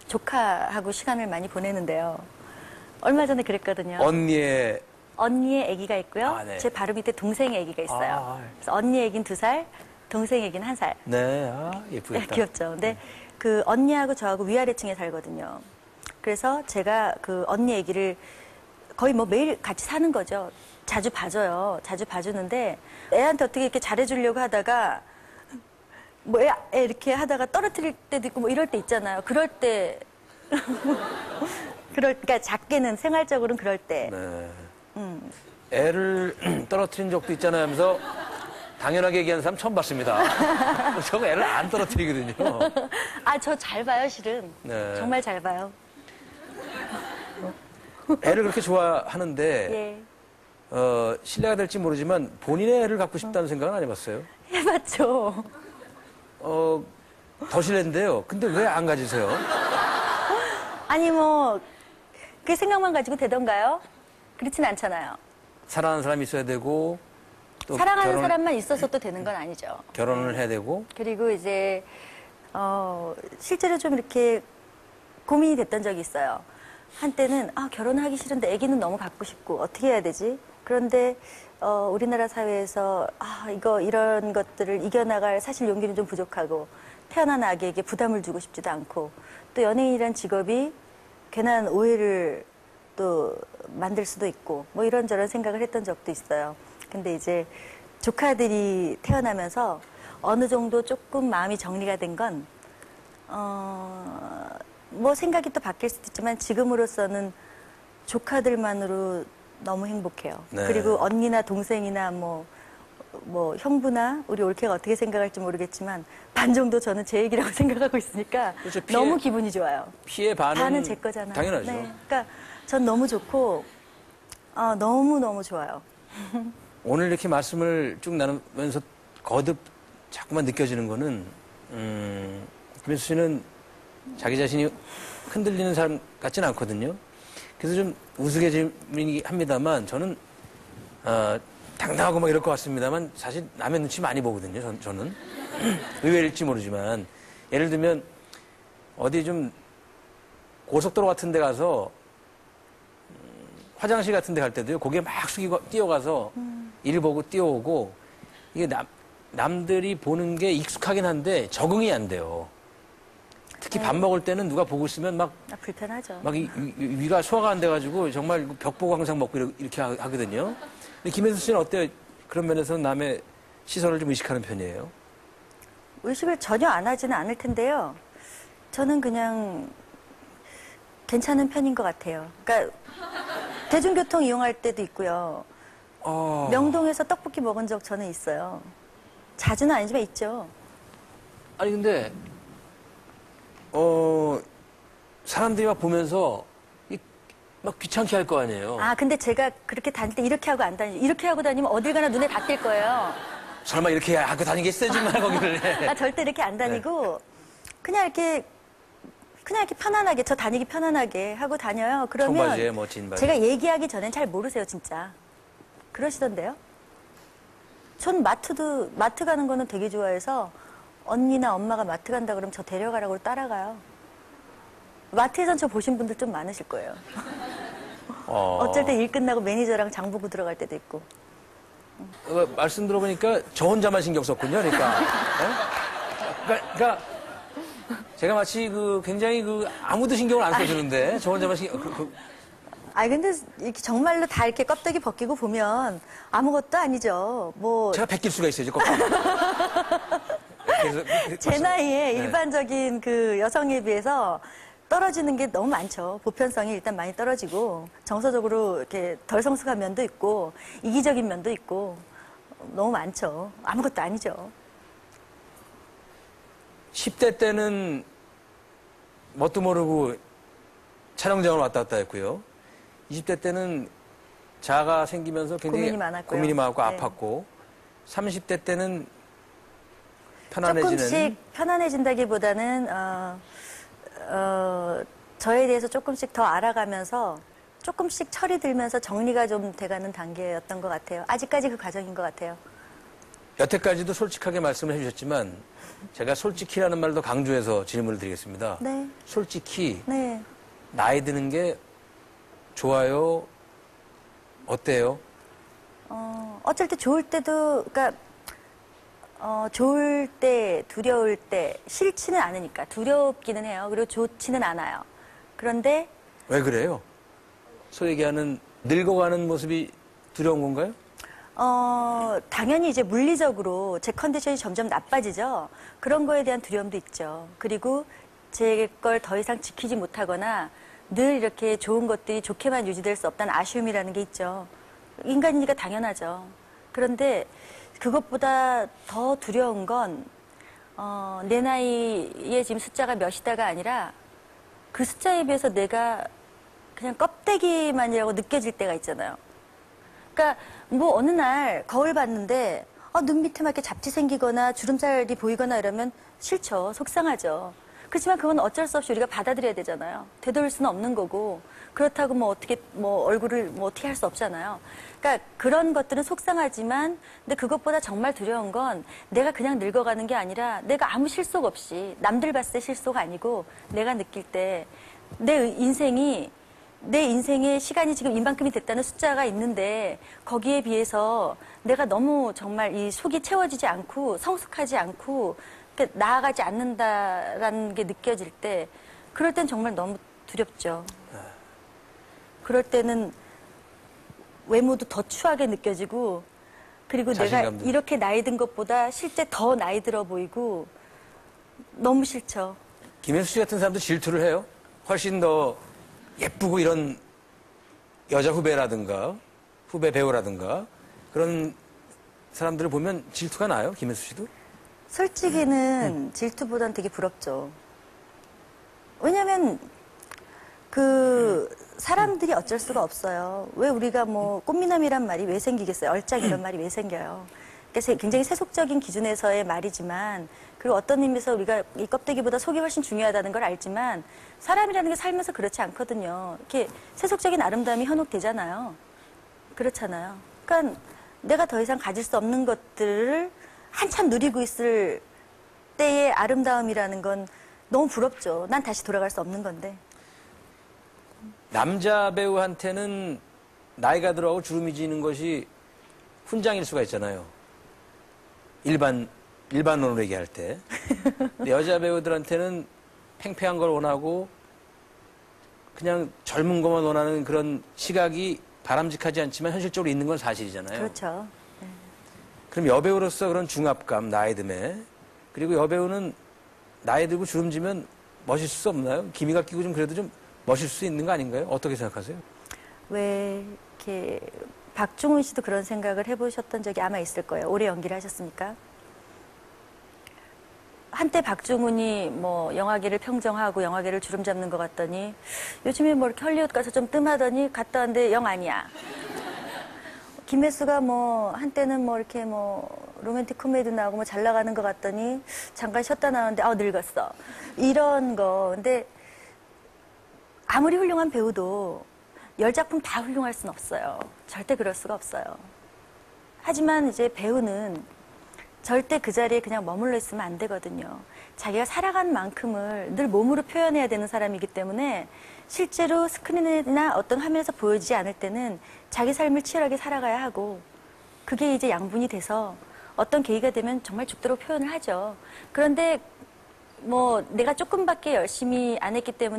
조카하고 시간을 많이 보내는데요. 얼마 전에 그랬거든요. 언니의 아기가 있고요. 아, 네. 제 바로 밑에 동생의 아기가 있어요. 그래서 언니 아기는 2살, 동생 아기는 1살. 네, 예쁘겠다. 귀엽죠. 근데 그 언니하고 저하고 위아래층에 살거든요. 그래서 제가 그 언니 아기를 거의 뭐 매일 같이 사는 거죠. 자주 봐줘요. 자주 봐주는데 애한테 어떻게 이렇게 잘해주려고 하다가 뭐 애 이렇게 하다가 떨어뜨릴 때도 있고 뭐 이럴 때 있잖아요. 그럴 때 그러니까 작게는 생활적으로는 그럴 때. 네. 애를 떨어뜨린 적도 있잖아요 하면서 당연하게 얘기하는 사람 처음 봤습니다. 저거 애를 안 떨어뜨리거든요. 아, 저 잘 봐요, 실은. 네. 정말 잘 봐요. 애를 그렇게 좋아하는데 예. 신뢰가 될지 모르지만 본인의 애를 갖고 싶다는 생각은 안 해봤어요? 해봤죠. 더 실례인데요. 근데 왜 안 가지세요? 아니, 뭐, 그 생각만 가지고 되던가요? 그렇진 않잖아요. 사랑하는 사람이 있어야 되고 또 사랑하는 사람만 있어서 또 되는 건 아니죠. 결혼을 해야 되고 그리고 이제, 실제로 좀 이렇게 고민이 됐던 적이 있어요. 한때는, 결혼하기 싫은데 아기는 너무 갖고 싶고, 어떻게 해야 되지? 그런데, 우리나라 사회에서, 이런 것들을 이겨나갈 사실 용기는 좀 부족하고, 태어난 아기에게 부담을 주고 싶지도 않고, 또 연예인이란 직업이 괜한 오해를 또 만들 수도 있고, 뭐 이런저런 생각을 했던 적도 있어요. 근데 이제 조카들이 태어나면서 어느 정도 조금 마음이 정리가 된 건, 뭐 생각이 또 바뀔 수도 있지만 지금으로서는 조카들만으로 너무 행복해요. 네. 그리고 언니나 동생이나 뭐 형부나 우리 올케가 어떻게 생각할지 모르겠지만 반 정도 저는 제 얘기라고 생각하고 있으니까 그렇죠. 너무 기분이 좋아요. 피해 반은 제 거잖아요. 당연하죠. 네. 그러니까 전 너무 좋고 너무너무 좋아요. 오늘 이렇게 말씀을 쭉 나누면서 거듭 자꾸만 느껴지는 거는 김혜수 씨는 자기 자신이 흔들리는 사람 같지는 않거든요. 그래서 좀 우스개짐이 합니다만 저는 당당하고 막 이럴 것 같습니다만 사실 남의 눈치 많이 보거든요. 저는 의외일지 모르지만 예를 들면 어디 좀 고속도로 같은 데 가서 화장실 같은 데 갈 때도요. 고개 막 숙이고 뛰어가서 일 보고 뛰어오고 이게 남들이 보는 게 익숙하긴 한데 적응이 안 돼요. 특히 밥 먹을 때는 누가 보고 있으면 막 불편하죠. 막 위가 소화가 안 돼가지고 정말 벽 보고 항상 먹고 이렇게 하거든요. 근데 김혜수 씨는 어때요? 그런 면에서 남의 시선을 좀 의식하는 편이에요? 의식을 전혀 안 하지는 않을 텐데요. 저는 그냥 괜찮은 편인 것 같아요. 그러니까 대중교통 이용할 때도 있고요. 명동에서 떡볶이 먹은 적 저는 있어요. 자주는 아니지만 있죠. 아니 근데 사람들이 막 보면서 막 귀찮게 할 거 아니에요. 근데 제가 그렇게 다닐 때 이렇게 하고 안 다니죠. 이렇게 하고 다니면 어딜 가나 눈에 다 띌 거예요. 설마 이렇게 하고 다니겠어야지 말 거기를 해. 절대 이렇게 안 다니고 그냥 이렇게 편안하게 저 다니기 편안하게 하고 다녀요. 그러면 청바지에 뭐 진바지. 제가 얘기하기 전엔 잘 모르세요, 진짜. 그러시던데요? 전 마트 가는 거는 되게 좋아해서 언니나 엄마가 마트 간다 그러면 저 데려가라고 따라가요. 마트에선 저 보신 분들 좀 많으실 거예요. 어쩔 때 일 끝나고 매니저랑 장 보고 들어갈 때도 있고. 말씀 들어보니까 저 혼자만 신경 썼군요, 그러니까. 그러니까 제가 마치 굉장히 아무도 신경을 안 써주는데 저 혼자만 근데 이렇게 정말로 다 이렇게 껍데기 벗기고 보면 아무것도 아니죠. 뭐 제가 베낄 수가 있어요, 꼭. 제 나이에 네. 일반적인 그 여성에 비해서 떨어지는 게 너무 많죠. 보편성이 일단 많이 떨어지고 정서적으로 이렇게 덜 성숙한 면도 있고 이기적인 면도 있고 너무 많죠. 아무것도 아니죠. 10대 때는 뭣도 모르고 촬영장을 왔다 갔다 했고요. 20대 때는 자아가 생기면서 굉장히 고민이 많았고 네. 아팠고 30대 때는 편안해지는 조금씩 편안해진다기보다는 저에 대해서 조금씩 더 알아가면서 조금씩 철이 들면서 정리가 좀 돼가는 단계였던 것 같아요. 아직까지 그 과정인 것 같아요. 여태까지도 솔직하게 말씀을 해주셨지만 제가 솔직히라는 말도 강조해서 질문을 드리겠습니다. 네. 솔직히 네. 나이 드는 게 좋아요? 어때요? 어쩔 때 좋을 때도, 그러니까, 좋을 때, 두려울 때, 싫지는 않으니까. 두렵기는 해요. 그리고 좋지는 않아요. 그런데, 왜 그래요? 소위 얘기하는 늙어가는 모습이 두려운 건가요? 당연히 이제 물리적으로 제 컨디션이 점점 나빠지죠. 그런 거에 대한 두려움도 있죠. 그리고 제 걸 더 이상 지키지 못하거나 늘 이렇게 좋은 것들이 좋게만 유지될 수 없다는 아쉬움이라는 게 있죠. 인간이니까 당연하죠. 그런데 그것보다 더 두려운 건, 내 나이에 지금 숫자가 몇이다가 아니라 그 숫자에 비해서 내가 그냥 껍데기만이라고 느껴질 때가 있잖아요. 그러니까 뭐 어느 날 거울 봤는데 눈 밑에 막 이렇게 잡티 생기거나 주름살이 보이거나 이러면 싫죠. 속상하죠. 그렇지만 그건 어쩔 수 없이 우리가 받아들여야 되잖아요. 되돌릴 수는 없는 거고 그렇다고 뭐 어떻게 뭐 얼굴을 뭐 어떻게 할 수 없잖아요. 그러니까 그런 것들은 속상하지만 근데 그것보다 정말 두려운 건 내가 그냥 늙어가는 게 아니라 내가 아무 실속 없이 남들 봤을 때 실속 아니고 내가 느낄 때 내 인생의 시간이 지금 이만큼이 됐다는 숫자가 있는데 거기에 비해서 내가 너무 정말 이 속이 채워지지 않고 성숙하지 않고 나아가지 않는다라는 게 느껴질 때 그럴 땐 정말 너무 두렵죠. 그럴 때는 외모도 더 추하게 느껴지고 그리고 내가 자신감도. 이렇게 나이 든 것보다 실제 더 나이 들어 보이고 너무 싫죠. 김혜수 씨 같은 사람도 질투를 해요. 훨씬 더 예쁘고 이런 여자 후배라든가 후배 배우라든가 그런 사람들을 보면 질투가 나요. 김혜수 씨도? 솔직히는 질투보단 되게 부럽죠. 왜냐면 그 사람들이 어쩔 수가 없어요. 왜 우리가 뭐 꽃미남이란 말이 왜 생기겠어요? 얼짱 이런 말이 왜 생겨요? 그러니까 굉장히 세속적인 기준에서의 말이지만 그리고 어떤 의미에서 우리가 이 껍데기보다 속이 훨씬 중요하다는 걸 알지만 사람이라는 게 살면서 그렇지 않거든요. 이렇게 세속적인 아름다움이 현혹되잖아요. 그렇잖아요. 그러니까 내가 더 이상 가질 수 없는 것들을 한참 누리고 있을 때의 아름다움이라는 건 너무 부럽죠. 난 다시 돌아갈 수 없는 건데. 남자 배우한테는 나이가 들어가고 주름이 지는 것이 훈장일 수가 있잖아요. 일반론으로 얘기할 때. 근데 여자 배우들한테는 팽팽한 걸 원하고 그냥 젊은 것만 원하는 그런 시각이 바람직하지 않지만 현실적으로 있는 건 사실이잖아요. 그렇죠. 그럼 여배우로서 그런 중압감, 나이듦에 그리고 여배우는 나이 들고 주름지면 멋있을 수 없나요? 기미가 끼고 좀 그래도 좀 멋있을 수 있는 거 아닌가요? 어떻게 생각하세요? 왜 이렇게 박중훈 씨도 그런 생각을 해보셨던 적이 아마 있을 거예요. 오래 연기를 하셨으니까. 한때 박중훈이 뭐 영화계를 평정하고 영화계를 주름 잡는 것 같더니 요즘에 뭐 이렇게 헐리우드 가서 좀 뜸하더니 갔다 왔는데 영 아니야. 김혜수가 뭐 한때는 뭐 이렇게 뭐 로맨틱 코미디 나오고 뭐 잘 나가는 것 같더니 잠깐 쉬었다 나오는데 늙었어. 이런 거. 근데 아무리 훌륭한 배우도 10작품 다 훌륭할 수는 없어요. 절대 그럴 수가 없어요. 하지만 이제 배우는 절대 그 자리에 그냥 머물러 있으면 안 되거든요. 자기가 살아간 만큼을 늘 몸으로 표현해야 되는 사람이기 때문에 실제로 스크린이나 어떤 화면에서 보여지지 않을 때는 자기 삶을 치열하게 살아가야 하고 그게 이제 양분이 돼서 어떤 계기가 되면 정말 죽도록 표현을 하죠. 그런데 뭐 내가 조금밖에 열심히 안 했기 때문에